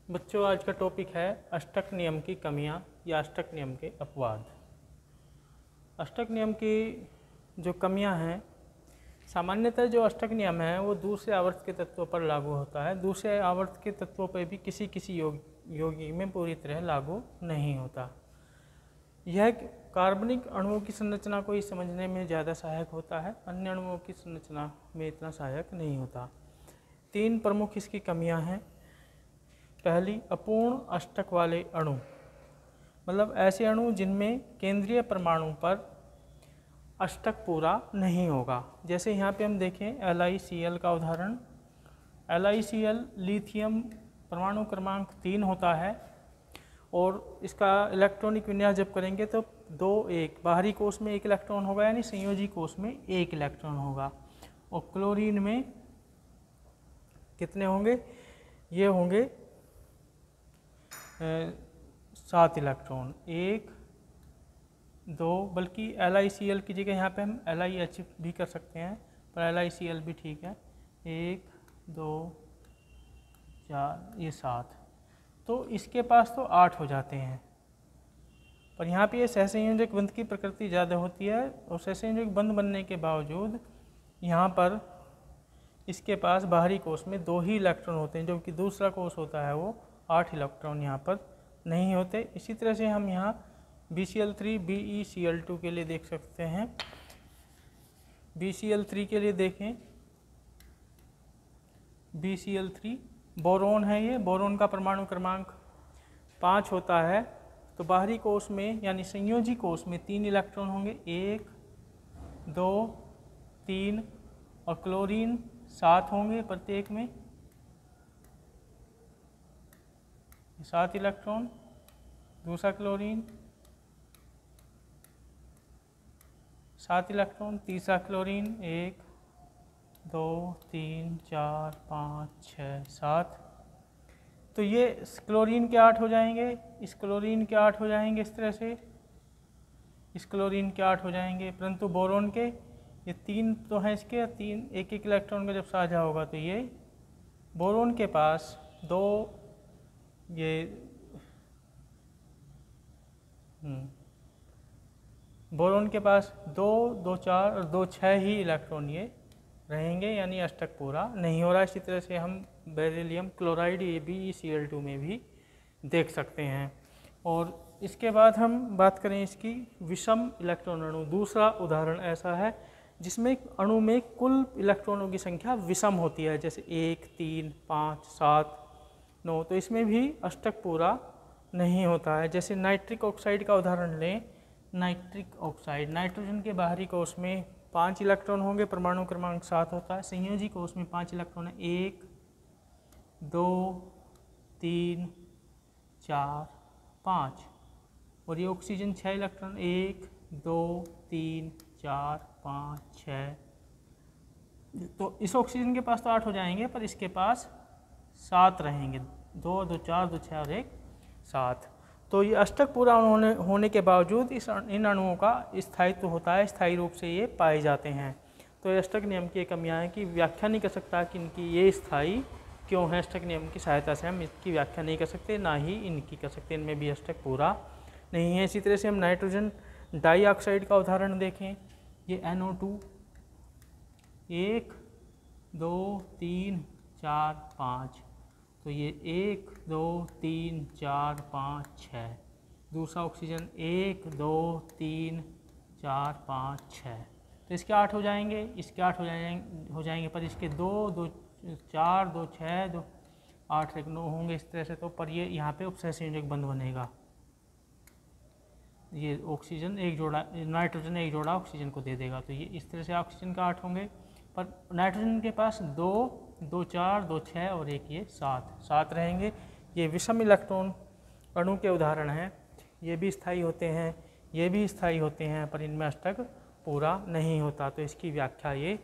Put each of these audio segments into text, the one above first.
बच्चों, आज का टॉपिक है अष्टक नियम की कमियां या अष्टक नियम के अपवाद। अष्टक नियम की जो कमियां हैं, सामान्यतः जो अष्टक नियम है वो दूसरे आवर्त के तत्वों पर लागू होता है। दूसरे आवर्त के तत्वों पर भी किसी किसी यौगिक में पूरी तरह लागू नहीं होता। यह कार्बनिक अणुओं की संरचना को ही समझने में ज़्यादा सहायक होता है, अन्य अणुओं की संरचना में इतना सहायक नहीं होता। 3 प्रमुख इसकी कमियां हैं। पहली, अपूर्ण अष्टक वाले अणु, मतलब ऐसे अणु जिनमें केंद्रीय परमाणु पर अष्टक पूरा नहीं होगा। जैसे यहाँ पे हम देखें LiCl का उदाहरण। LiCl लिथियम परमाणु क्रमांक 3 होता है और इसका इलेक्ट्रॉनिक विन्यास जब करेंगे तो 2-1 बाहरी कोष में 1 इलेक्ट्रॉन होगा, यानी संयोजी कोष में 1 इलेक्ट्रॉन होगा। और क्लोरीन में कितने होंगे? ये होंगे 7 इलेक्ट्रॉन, 1 2, बल्कि LiCl की जगह यहाँ पे हम LiH भी कर सकते हैं, पर LiCl भी ठीक है। 1 2 4, ये 7, तो इसके पास तो 8 हो जाते हैं। पर यहाँ पे ये सहसंयोजक बंध की प्रकृति ज़्यादा होती है और सहसंयोजक बंध बनने के बावजूद यहाँ पर इसके पास बाहरी कोष में 2 ही इलेक्ट्रॉन होते हैं, जबकि दूसरा कोष होता है वो 8 इलेक्ट्रॉन यहाँ पर नहीं होते। इसी तरह से हम यहाँ BCl3 BeCl2 के लिए देख सकते हैं। BCl3 के लिए देखें, BCl3 बोरोन है। ये बोरोन का परमाणु क्रमांक 5 होता है, तो बाहरी कोष में यानी संयोजी कोष में 3 इलेक्ट्रॉन होंगे, 1 2 3, और क्लोरीन 7 होंगे प्रत्येक में, 7 इलेक्ट्रॉन। दूसरा क्लोरीन 7 इलेक्ट्रॉन, तीसरा क्लोरीन 1 2 3 4 5 6 7, तो ये क्लोरीन के 8 हो जाएंगे, इस क्लोरीन के 8 हो जाएंगे, इस तरह से इस क्लोरीन के 8 हो जाएंगे। परंतु बोरोन के ये 3 तो हैं, इसके 3 1 इलेक्ट्रॉन का जब साझा होगा तो ये बोरोन के पास 2 ये बोरोन के पास 2 2 4 और 2 6 ही इलेक्ट्रॉन ये रहेंगे, यानी अष्टक पूरा नहीं हो रहा। इसी तरह से हम बेरिलियम क्लोराइड BeCl2 में भी देख सकते हैं। और इसके बाद हम बात करें इसकी विषम इलेक्ट्रॉन अणु। दूसरा उदाहरण ऐसा है जिसमें अणु में कुल इलेक्ट्रॉनों की संख्या विषम होती है, जैसे 1 3 5 7 9, तो इसमें भी अष्टक पूरा नहीं होता है। जैसे नाइट्रिक ऑक्साइड का उदाहरण लें। नाइट्रिक ऑक्साइड, नाइट्रोजन के बाहरी कोष में 5 इलेक्ट्रॉन होंगे, परमाणु क्रमांक 7 होता है। संयोजी कोष में 5 इलेक्ट्रॉन है, 1 2 3 4 5, और ये ऑक्सीजन 6 इलेक्ट्रॉन, 1 2 3 4 5 6, तो इस ऑक्सीजन के पास तो 8 हो जाएंगे, पर इसके पास 7 रहेंगे, 2 2 4 2 6 और 1 7। तो ये अष्टक पूरा होने के बावजूद इन अणुओं का स्थायित्व होता है, स्थायी रूप से ये पाए जाते हैं। तो ये अष्टक नियम की कमियां हैं कि व्याख्या नहीं कर सकता कि इनकी ये स्थायी क्यों है। अष्टक नियम की सहायता से हम इसकी व्याख्या नहीं कर सकते, ना ही इनकी कर सकते, इनमें भी अष्टक पूरा नहीं है। इसी तरह से हम नाइट्रोजन डाइऑक्साइड का उदाहरण देखें। ये NO2 1 2 3 4 5, तो ये 1 2 3 4 5 6। दूसरा ऑक्सीजन 1 2 3 4 5 6, तो इसके 8 हो जाएंगे, इसके 8 हो जाएंगे, पर इसके 2 2 4 2 6 2 8 1 9 होंगे, इस तरह से। तो पर ये यहाँ पे उपसहसंयोजक बंध बनेगा। ये ऑक्सीजन एक जोड़ा, नाइट्रोजन एक जोड़ा ऑक्सीजन को दे देगा, तो ये इस तरह से ऑक्सीजन का 8 होंगे। पर नाइट्रोजन के पास 2 2 4 2 6 और 1 ये 7 रहेंगे। ये विषम इलेक्ट्रॉन अणु के उदाहरण हैं। ये भी स्थायी होते हैं, ये भी स्थायी होते हैं, पर इनमें अष्टक पूरा नहीं होता, तो इसकी व्याख्या ये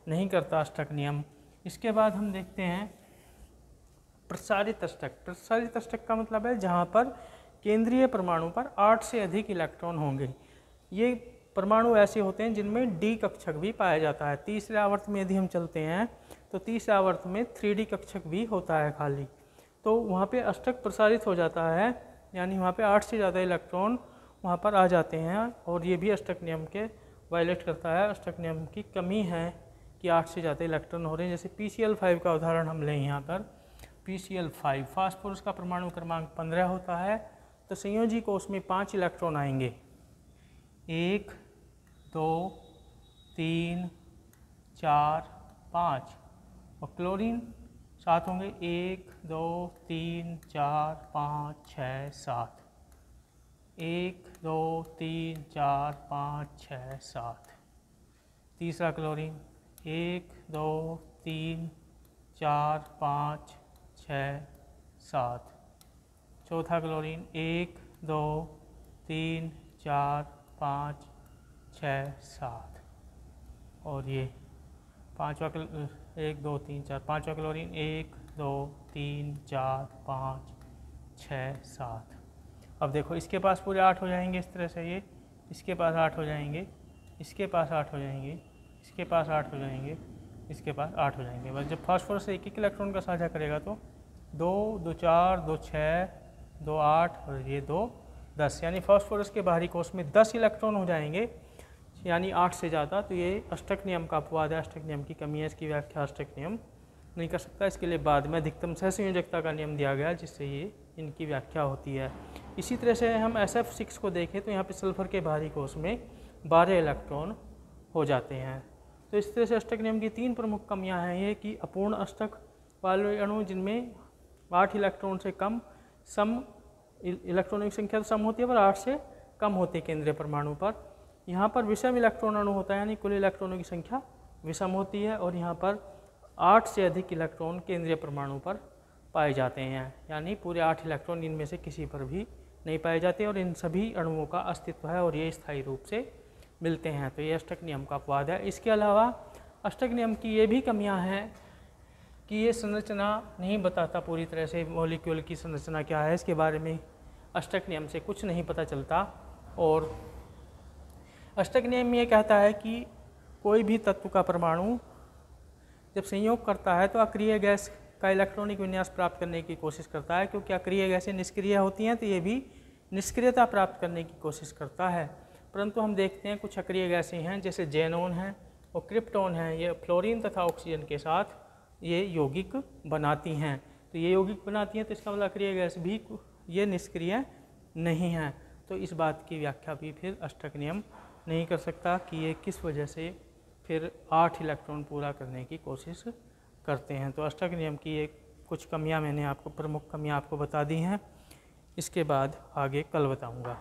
नहीं करता अष्टक नियम। इसके बाद हम देखते हैं प्रसारित अष्टक। प्रसारित अष्टक का मतलब है जहाँ पर केंद्रीय परमाणु पर 8 से अधिक इलेक्ट्रॉन होंगे। ये परमाणु ऐसे होते हैं जिनमें D कक्षक भी पाया जाता है। तीसरे आवर्त में यदि हम चलते हैं तो तीसरे आवर्त में 3D कक्षक भी होता है खाली। तो वहाँ पे अष्टक प्रसारित हो जाता है, यानी वहाँ पे 8 से ज़्यादा इलेक्ट्रॉन वहाँ पर आ जाते हैं और ये भी अष्टक नियम के वायलेट करता है। अष्टक नियम की कमी है कि 8 से ज़्यादा इलेक्ट्रॉन हो रहे हैं। जैसे PCl5 का उदाहरण हम लें यहाँ पर, PCl5 फास्फोरस का परमाणु क्रमांक 15 होता है, तो संयोजी कोष में 5 इलेक्ट्रॉन आएंगे, 1 2 3 4 5, और क्लोरीन सात होंगे, 1 2 3 4 5 6 7, 1 2 3 4 5 6 7। तीसरा क्लोरीन 1 2 3 4 5 6 7। चौथा क्लोरीन 1 2 3 4 5 6 7। और ये पाँचवा 1 2 3 4, पाँचवा क्लोरीन 1 2 3 4 5 6 7। अब देखो इसके पास पूरे 8 हो जाएंगे इस तरह से, ये इसके पास 8 हो जाएंगे, इसके पास 8 हो जाएंगे, इसके पास 8 हो जाएंगे, इसके पास 8 हो जाएंगे। बस जब फास्फोरस एक एक इलेक्ट्रॉन का साझा करेगा तो 2 2 4 2 6 2 8 और ये 2 10, यानी फास्फोरस के बाहरी कोष में 10 इलेक्ट्रॉन हो जाएंगे, यानी 8 से ज़्यादा। तो ये अष्टक नियम का अपवाद है, अष्टक नियम की कमी है, इसकी व्याख्या अष्टक नियम नहीं कर सकता। इसके लिए बाद में अधिकतम सहसंयोजकता का नियम दिया गया, जिससे ये इनकी व्याख्या होती है। इसी तरह से हम SF6 को देखें तो यहाँ पे सल्फर के बाहरी कोष में 12 इलेक्ट्रॉन हो जाते हैं। तो इस तरह से अष्टक नियम की 3 प्रमुख कमियाँ हैं ये कि अपूर्ण अष्टक वाले अणु जिनमें 8 इलेक्ट्रॉन से कम सम इलेक्ट्रॉनों की संख्या तो सम होती है पर 8 से कम होती है केंद्रीय परमाणु पर। यहाँ पर विषम इलेक्ट्रॉन अणु होता है, यानी कुल इलेक्ट्रॉनों की संख्या विषम होती है, और यहाँ पर 8 से अधिक इलेक्ट्रॉन केंद्रीय परमाणु पर पाए जाते हैं, यानी पूरे 8 इलेक्ट्रॉन इनमें से किसी पर भी नहीं पाए जाते और इन सभी अणुओं का अस्तित्व है और ये स्थायी रूप से मिलते हैं। तो ये अष्टक नियम का अपवाद है। इसके अलावा अष्टक नियम की ये भी कमियां हैं कि ये संरचना नहीं बताता पूरी तरह से, मॉलिक्यूल की संरचना क्या है इसके बारे में अष्टक नियम से कुछ नहीं पता चलता। और अष्टक नियम ये कहता है कि कोई भी तत्व का परमाणु जब संयोग करता है तो अक्रिय गैस का इलेक्ट्रॉनिक विन्यास प्राप्त करने की कोशिश करता है, क्योंकि अक्रिय गैसें निष्क्रिय होती हैं तो ये भी निष्क्रियता प्राप्त करने की कोशिश करता है। परंतु हम देखते हैं कुछ अक्रिय गैसें हैं जैसे जेनोन है और क्रिप्टोन है, ये फ्लोरीन तथा ऑक्सीजन के साथ ये यौगिक बनाती हैं। तो ये यौगिक बनाती हैं तो इसका मतलब अक्रिय गैस भी ये निष्क्रिय नहीं है। तो इस बात की व्याख्या भी फिर अष्टक नियम नहीं कर सकता कि ये किस वजह से फिर 8 इलेक्ट्रॉन पूरा करने की कोशिश करते हैं। तो अष्टक नियम की एक कुछ कमियां मैंने आपको, प्रमुख कमियां आपको बता दी हैं। इसके बाद आगे कल बताऊंगा।